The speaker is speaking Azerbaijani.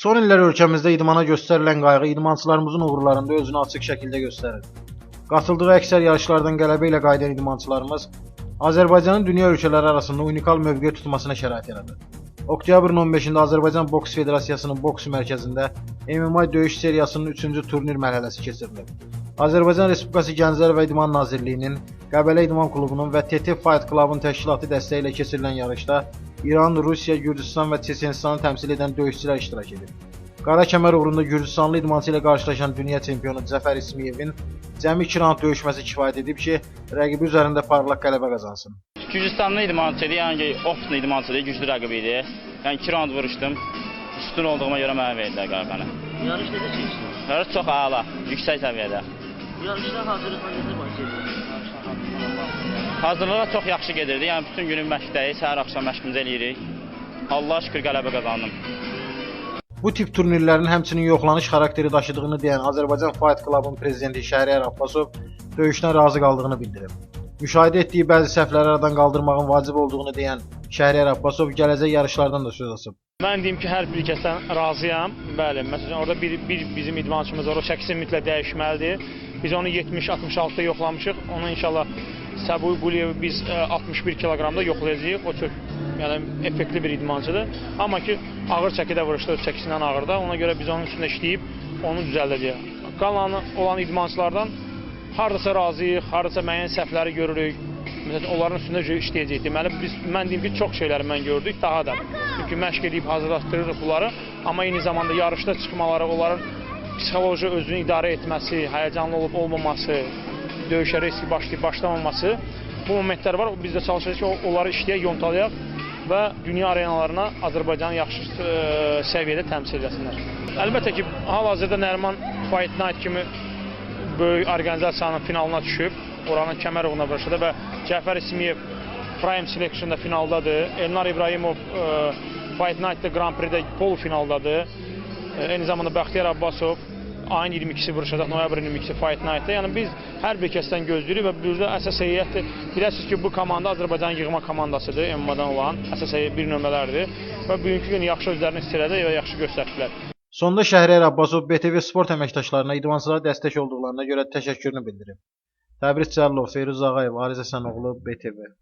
Son illər ölkəmizdə idmana göstərilən qayğı idmançılarımızın uğurlarında özünü açıq şəkildə göstərir. Qatıldığı əksər yarışlardan qələbə ilə qayıdan idmançılarımız Azərbaycanın dünya ölkələri arasında unikal mövqe tutmasına şərait yaradır. Oktyabrın 15-də Azərbaycan Boks Federasiyasının boks mərkəzində MMA döyüş seriyasının 3-cü turnir mərhələsi keçirilib. Azərbaycan Respublikası Gənclər və İdman Nazirliyinin, Qəbələ İdman Klubunun və TT Fight Club'ın təşkilatı dəstəyi ilə keçirilən yarışda İran, Rusiya, Gürcüstan və Çeçenistanı təmsil edən döyüşçülər iştirak edir. Qara kəmər uğrunda Gürcüstanlı idmançı ilə qarşılaşan dünya çempionu Cəfər İsmiyevin cəmi 2 raund döyüşməsi kifayət edib ki, rəqibi üzərində parlaq qələbə qazansın. Gürcüstanlı idmançıdır, yəni option idmançıdır, güclü rəqib idi. Yəni 2 raund vuruşdum. Üstün olduğuma görə mənə verdilər qələbəni. Yarış necə keçdi? Yarış çox əla, yüksək səviyyədə. Yarışda hazırlıqlar necə başladı? Hazırlığa çox yaxşı gedirdi. Yəni bütün günün məşqdəyik, səhər axşam məşqimizi eləyirik. Allah'a şükür qələbə qazandım. Bu tip turnirlərin həmçinin yoxlanış xarakteri daşıdığını deyən Azərbaycan Fight Club'ın prezidenti Şəhriyar Abbasov döyüşdən razı qaldığını bildirib. Müşahidə etdiyi bəzi səhvləri aradan qaldırmağın vacib olduğunu deyən Şəhriyar Abbasov gələcək yarışlardan da söz açıb. Mən deyim ki, hər bir kəsdən razıyam. Bəli, məsələn, orada bir bizim idmançımız var, o çəkisi mütləq dəyişməlidir. Biz onu 70-66-da yoxlamışıq. Onu inşallah Səbuy Quliyevi biz 61 kiloqramda yoxlayacağıq. O çox effektli bir idmançıdır. Amma ki, ağır çəkidə vuruşdu, çəkisindən ağırda. Ona görə biz onun üstündə işləyib, onu düzəldəcəyik. Qalan olan idmançılardan hardasa razıyıq, hardasa müəyyən səhvləri görürük. Məsələn, onların üstündə işləyəcəyik. Deməli, mən deyim ki, çox şeyləri gördük, daha da. Çünki məşq edib hazırlaşdırırıq bunları. Amma eyni zamanda yarışda çıxmaları, onların psixoloji özünü idarə etməsi, həyəcanlı olub olmaması, döyüşə riski başlamaması, bu momentlər var. Biz də çalışacağıq ki, onları işləyək, yontalayaq və dünya arenalarına Azərbaycanı yaxşı səviyyədə təmsil etsinlər. Əlbəttə ki, hal-hazırda Nəriman Fight Night kimi böyük orqanizasiyanın finalına düşüb, oranın kəmər uğruna vuruşuda və Cəfər İsmiyev Prime Selection-da finaldadır. Elnar İbrahimov Fight Night-da Grand Prix-də pol-finaldadır. Eyni zamanda Bəxtiyar Abbasov ayın 22-si vuruşacaq, noyabrın 22-si Fight Night-da. Yəni biz hər bir kəsdən gözləyirik və burada əsas heyətdir. Bilirsiniz ki, bu komanda Azərbaycan yığma komandasıdır, MMA-dan olan əsas heyət bir nömrələrdir və bugünkü gün yaxşı özlərini istirədə və yaxşı göstərdilər. Sonda Şəhriyar Abbasov BTV Sport əməkdaşlarına idmançılara dəstək olduqlarına görə təşəkkürünü bildirib. Təbriz Cəlilov, Feyruz Ağayev, Ariz Həsənoğlu, BTV.